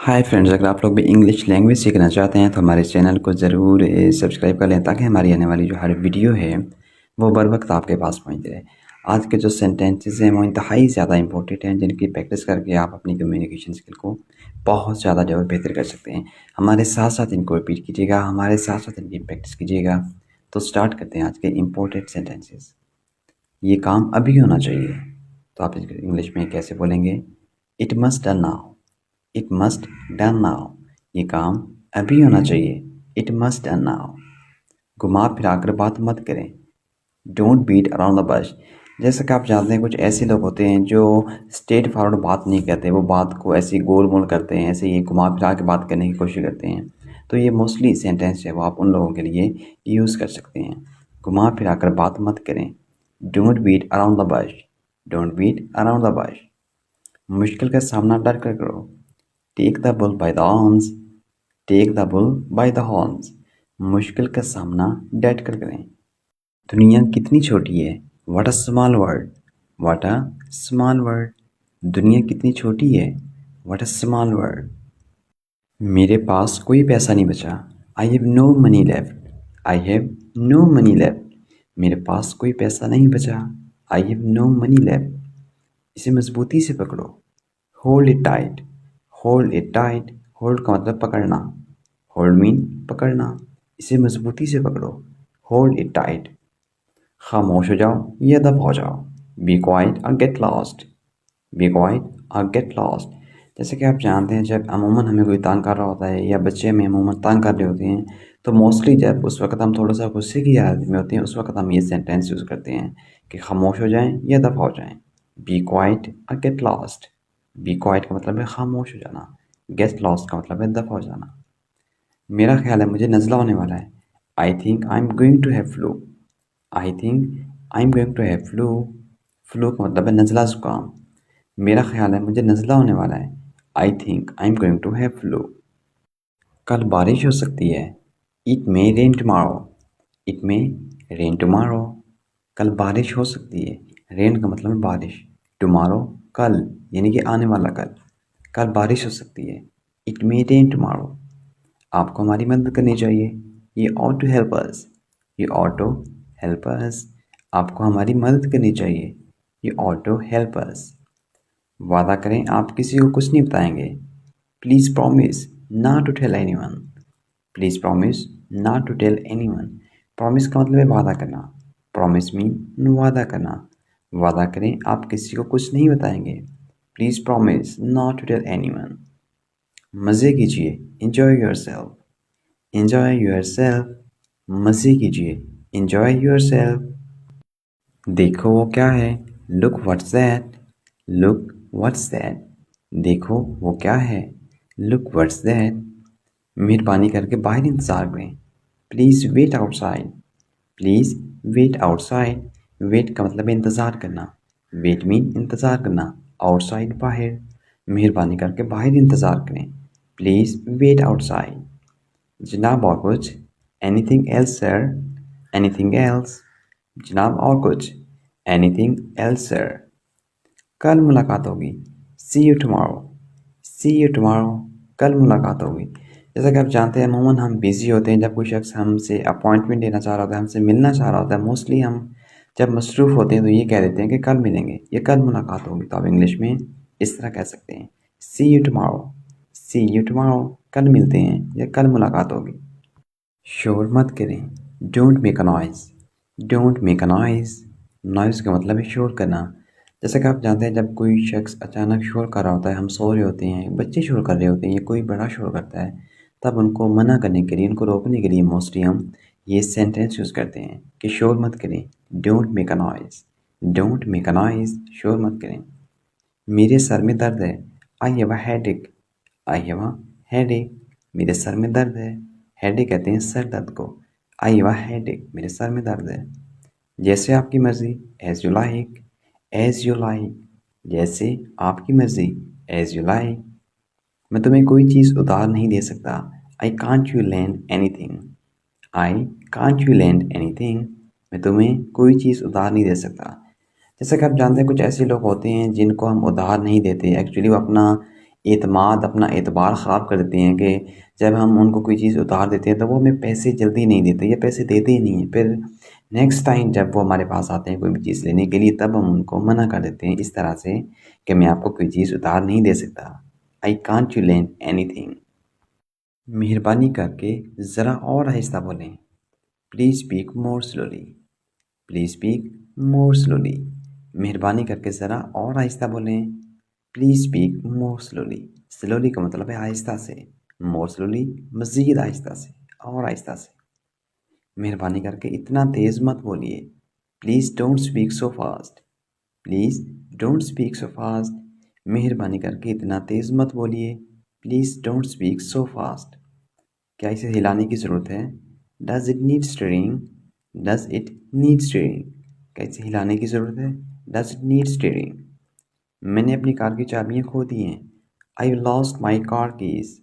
Hi friends, अगर आप लोग भी इंग्लिश लैंग्वेज सीखना चाहते हैं तो हमारे चैनल को ज़रूर सब्सक्राइब कर लें ताकि हमारी आने वाली जो हर वीडियो है वो बर वक्त आपके पास पहुंच जाए। आज के जो सेंटेंसेस हैं वो इंतहाई ज़्यादा इंपॉर्टेंट हैं, जिनकी प्रैक्टिस करके आप अपनी कम्युनिकेशन स्किल को बहुत ज़्यादा जो है बेहतर कर सकते हैं। हमारे साथ साथ इनको रिपीट कीजिएगा, हमारे साथ साथ इनकी प्रैक्टिस कीजिएगा। तो स्टार्ट करते हैं आज के इम्पोर्टेंट सेंटेंसेस। ये काम अभी होना चाहिए, तो आप इंग्लिश में कैसे बोलेंगे? It must done now. It must done now. ये काम अभी होना चाहिए। It must done now. घुमा फिरा कर बात मत करें। Don't beat around the bush. जैसा कि आप जानते हैं, कुछ ऐसे लोग होते हैं जो स्ट्रेट फॉरवर्ड बात नहीं करते, वो बात को ऐसे गोल मोल करते हैं, ऐसे ही घुमा फिरा के बात करने की कोशिश करते हैं। तो ये मोस्टली सेंटेंस है वो आप उन लोगों के लिए यूज़ कर सकते हैं। घुमा फिरा कर बात मत करें। Don't beat around the bush. Don't beat around the bush. मुश्किल का सामना डर कर करो। Take the bull by the horns. Take the bull by the horns. मुश्किल का सामना डट कर करें। दुनिया कितनी छोटी है। What a small world. What a small world. दुनिया कितनी छोटी है। What a small world. मेरे पास कोई पैसा नहीं बचा। I have no money left. I have no money left. मेरे पास कोई पैसा नहीं बचा। I have no money left. इसे मजबूती से पकड़ो। Hold it tight. Hold it tight. Hold का मतलब पकड़ना। होल्ड मीन पकड़ना। इसे मजबूती से पकड़ो। Hold it tight. खामोश हो जाओ या दब हो जाओ। बी क्वाइट और गेट लॉस्ट। बी क्वाइट और गेट लॉस्ट। जैसे कि आप जानते हैं, जब अमूमन हमें कोई तंग कर रहा होता है या बच्चे हमें अमूमन तंग कर रहे होते हैं, तो मोस्टली जब उस वक्त हम थोड़ा सा गुस्से की हालत में होते हैं, उस वक्त हम ये सेंटेंस यूज़ करते हैं कि खामोश हो जाएं या दब हो जाएं। बी क्वाइट और गेट लॉस्ट। बी क्वाइट का मतलब है खामोश हो जाना। गेट लॉस्ट का मतलब है दब हो जाना। मेरा ख्याल है मुझे नज़ला होने वाला है। I think I am going to have flu. I think I am going to have flu. Flu का मतलब है नज़ला ज़ुकाम। मेरा ख्याल है मुझे नज़ला होने वाला है। I think I am going to have flu. कल बारिश हो सकती है। It may rain tomorrow. It may rain tomorrow. कल बारिश हो सकती है। रेन का मतलब है बारिश। टुमारो कल, यानी कि आने वाला कल। कल बारिश हो सकती है। It may rain tomorrow. आपको हमारी मदद करनी चाहिए। ये ऑट टू हेल्प अस। ये ऑट टू हेल्प अस। आपको हमारी मदद करनी चाहिए। ये ऑट टू हेल्प अस। वादा करें आप किसी को कुछ नहीं बताएंगे। Please promise not to tell anyone. Please promise not to tell anyone. Promise का मतलब है वादा करना। प्रॉमिस मीन वादा करना। वादा करें आप किसी को कुछ नहीं बताएंगे। Please promise not to tell anyone. मज़े कीजिए। Enjoy yourself. Enjoy yourself. मज़े कीजिए। Enjoy yourself. देखो वो क्या है। Look what's that. Look what's that. देखो वो क्या है। Look what's that. मेहरबानी करके बाहर इंतज़ार करें। Please wait outside. Please wait outside. Wait का मतलब है इंतज़ार करना। वेट मीन इंतज़ार करना। आउटसाइड बाहर। मेहरबानी करके बाहर इंतज़ार करें। Please wait outside. जनाब और कुछ। Anything else sir. Anything else. जनाब और कुछ। Anything else sir. कल मुलाकात होगी। See you tomorrow. See you tomorrow. कल मुलाकात होगी। जैसा कि आप जानते हैं, अमूमन हम बिज़ी होते हैं। जब कोई शख्स हमसे अपॉइंटमेंट लेना चाह रहा होता है, हमसे मिलना चाह रहा होता है, मोस्टली हम जब मसरूफ़ होते हैं तो ये कह देते हैं कि कल मिलेंगे या कल मुलाकात होगी। तो आप इंग्लिश में इस तरह कह सकते हैं, see you tomorrow. See you tomorrow. कल मिलते हैं या कल मुलाकात होगी। शोर मत करें। Don't make a noise. Don't make a noise. Noise का मतलब है शोर करना। जैसा कि आप जानते हैं, जब कोई शख्स अचानक शोर कर रहा होता है, हम सो रहे होते हैं, बच्चे शोर कर रहे होते हैं या कोई बड़ा शोर करता है, तब उनको मना करने के लिए, उनको रोकने के लिए मोस्टली हम ये सेंटेंस यूज़ करते हैं कि शोर मत करें। Don't make a noise. Don't make a noise. शोर मत करें। मेरे सर में दर्द है। I have a headache. I have a headache. मेरे सर में दर्द है। हेडेक कहते हैं सर दर्द को। I have a headache. मेरे सर में दर्द है। जैसे आपकी मर्ज़ी। As you like. As you like. जैसे आपकी मर्ज़ी। As you like. मैं तुम्हें कोई चीज़ उधार नहीं दे सकता। I can't you land anything. I can't you land anything. मैं तुम्हें कोई चीज़ उधार नहीं दे सकता। जैसा कि आप जानते हैं, कुछ ऐसे लोग होते हैं जिनको हम उधार नहीं देते। एक्चुअली वो अपना एतमाद, अपना एतबार ख़राब कर देते हैं कि जब हम उनको कोई चीज़ उधार देते हैं तो वो हमें पैसे जल्दी नहीं देते या पैसे देते ही नहीं हैं। फिर नेक्स्ट टाइम जब वो हमारे पास आते हैं कोई भी चीज़ लेने के लिए, तब हम उनको मना कर देते हैं इस तरह से कि मैं आपको कोई चीज़ उधार नहीं दे सकता। I can't you lend anything. मेहरबानी करके ज़रा और आहिस्ता बोलें। Please speak more slowly. Please speak more slowly. मेहरबानी करके ज़रा और आहिस्ता बोलें। Please speak more slowly. Slowly का मतलब है आहिस्ता से, मोर स्लोली मज़ीद आहिस्ता से, और आहिस्ता से। मेहरबानी करके इतना तेज़ मत बोलिए। Please don't speak so fast. Please don't speak so fast. मेहरबानी करके इतना तेज़ मत बोलिए। Please don't speak so fast. क्या इसे हिलाने की ज़रूरत है? Does it need steering? Does it need steering? क्या इसे हिलाने की ज़रूरत है? Does it need steering? मैंने अपनी कार की चाबियाँ खो दी हैं। I lost my car keys.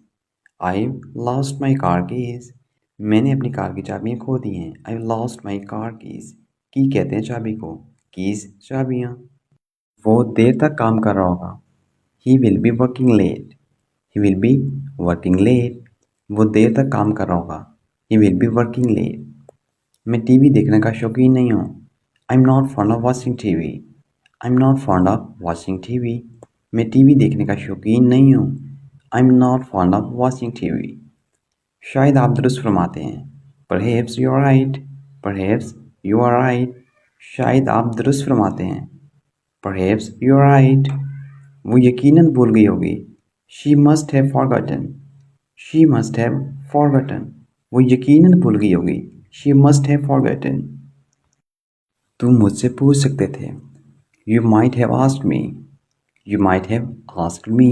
I lost my car keys. मैंने अपनी कार की चाबियाँ खो दी हैं। I lost my car keys. की कहते हैं चाबी को, कीज़ चाबियाँ। वो देर तक काम कर रहा होगा। He will be working late. He will be working late. वो देर तक काम कर रहा होगा। He will be working late. मैं टीवी देखने का शौकीन नहीं हूँ। I am not fond of watching TV. I am not fond of watching TV. मैं टीवी देखने का शौकीन नहीं हूँ। I am not fond of watching TV. शायद आप दुरुस्त फरमाते हैं। Perhaps you are right. Perhaps you are right. शायद आप दुरुस्त फरमाते हैं। Perhaps you are right. वो यकीनन भूल गई होगी। She must have forgotten. She must have forgotten. वो यकीनन भूल गई होगी। She must have forgotten. तुम मुझसे पूछ सकते थे। You might have asked me. You might have asked me.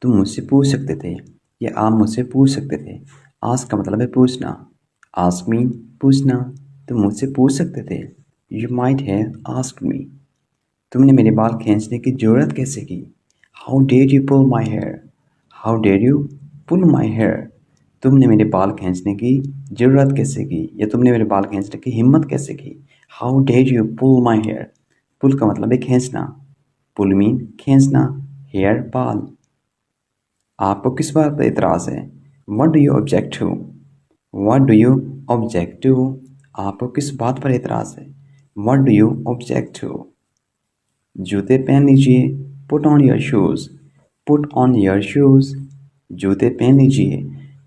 तुम मुझसे पूछ सकते थे या आप मुझसे पूछ सकते थे। आस्क का मतलब है पूछना। आस्क मी पूछना। तुम मुझसे पूछ सकते थे। You might have asked me. तुमने मेरे बाल खींचने की जरूरत कैसे की? How did you pull my hair? How did you pull my hair? तुमने मेरे बाल खींचने की जरूरत कैसे की या तुमने मेरे बाल खींचने की हिम्मत कैसे की? How did you pull my hair? पुल का मतलब है खींचना। पुल मीन खींचना, हेयर बाल। आपको किस बात पर इतराज़ है? What do you object to? What do you object to? आपको किस बात पर इतराज़ है? What do you object to? जूते पहन लीजिए। Put on your shoes. Put on your shoes. जूते पहन लीजिए।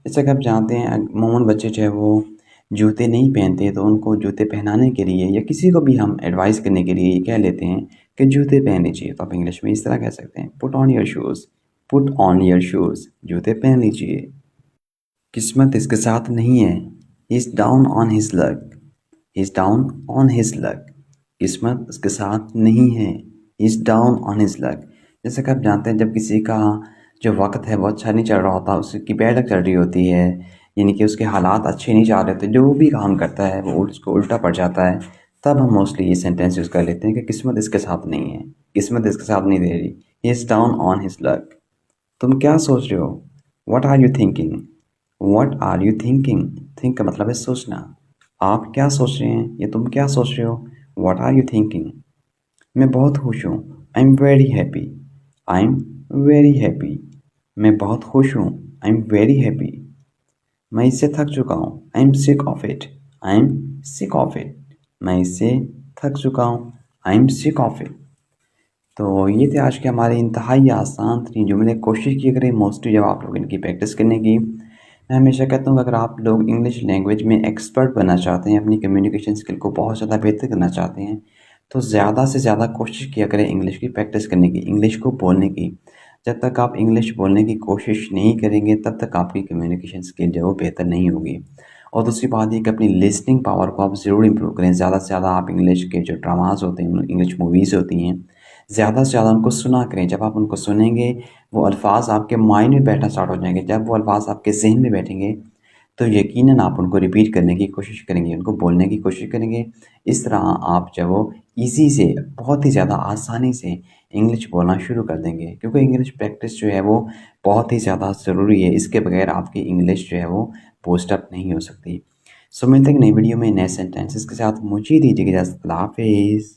जैसा कि आप जानते हैं अमूमन बच्चे जो है वो जूते नहीं पहनते, तो उनको जूते पहनाने के लिए या किसी को भी हम एडवाइस करने के लिए ये कह लेते हैं कि जूते पहन लीजिए। तो आप इंग्लिश में इस तरह कह सकते हैं, Put on your shoes. Put on your shoes. जूते पहन लीजिए। किस्मत इसके साथ नहीं है। He's down on his luck. He's down on his luck. किस्मत उसके साथ नहीं है। He's down on his luck. जैसे कि आप जानते हैं जब किसी का जो वक्त है वो अच्छा नहीं चल रहा होता, उसकी बैड लक चल रही होती है, यानी कि उसके हालात अच्छे नहीं जा रहे होते, जो भी काम करता है वो उसको उल्टा पड़ जाता है, तब हम मोस्टली ये सेंटेंस यूज़ कर लेते हैं कि किस्मत इसके साथ नहीं है, किस्मत इसके साथ नहीं दे रही। He is down on his luck. तुम क्या सोच रहे हो? What are you thinking? What are you thinking? Think का मतलब है सोचना। आप क्या सोच रहे हैं या तुम क्या सोच रहे हो? What are you thinking? मैं बहुत खुश हूँ। I am very happy. I am very happy. मैं बहुत खुश हूँ। I am very happy. मैं इससे थक चुका हूँ। I am sick of it. I am sick of it. मैं इससे थक चुका हूँ। I am sick of it. तो ये थे आज के हमारे इंतहाई आसान तरीन जुमले। कोशिश किया करें मोस्टली जब आप लोग इनकी प्रैक्टिस करने की। मैं हमेशा कहता हूँ अगर आप लोग इंग्लिश लैंग्वेज में एक्सपर्ट बनना चाहते हैं, अपनी कम्युनिकेशन स्किल को बहुत ज़्यादा बेहतर करना चाहते हैं, तो ज़्यादा से ज़्यादा कोशिश किया करें इंग्लिश की प्रैक्टिस करने की, इंग्लिश को बोलने की। जब तक आप इंग्लिश बोलने की कोशिश नहीं करेंगे तब तक आपकी कम्युनिकेशन स्किल जो है वो बेहतर नहीं होगी। और दूसरी बात ये कि अपनी लिसनिंग पावर को आप ज़रूर इम्प्रूव करें। ज़्यादा से ज़्यादा आप इंग्लिश के जो ड्रामाज होते हैं, इंग्लिश मूवीज़ होती हैं, ज़्यादा से ज़्यादा उनको सुना करें। जब आप उनको सुनेंगे वो अल्फाज आपके माइंड में बैठना स्टार्ट हो जाएंगे। जब वो अल्फाज आपके जहन में बैठेंगे तो यकीनन आप उनको रिपीट करने की कोशिश करेंगे, उनको बोलने की कोशिश करेंगे। इस तरह आप जब वो ईज़ी से, बहुत ही ज़्यादा आसानी से इंग्लिश बोलना शुरू कर देंगे, क्योंकि इंग्लिश प्रैक्टिस जो है वो बहुत ही ज़्यादा ज़रूरी है। इसके बगैर आपकी इंग्लिश जो है वो बूस्ट अप नहीं हो सकती। सो मिलते हैं नई वीडियो में नए सेंटेंसेस के साथ। मुझे दीजिए इजाज़त। अल्लाह हाफ़िज़।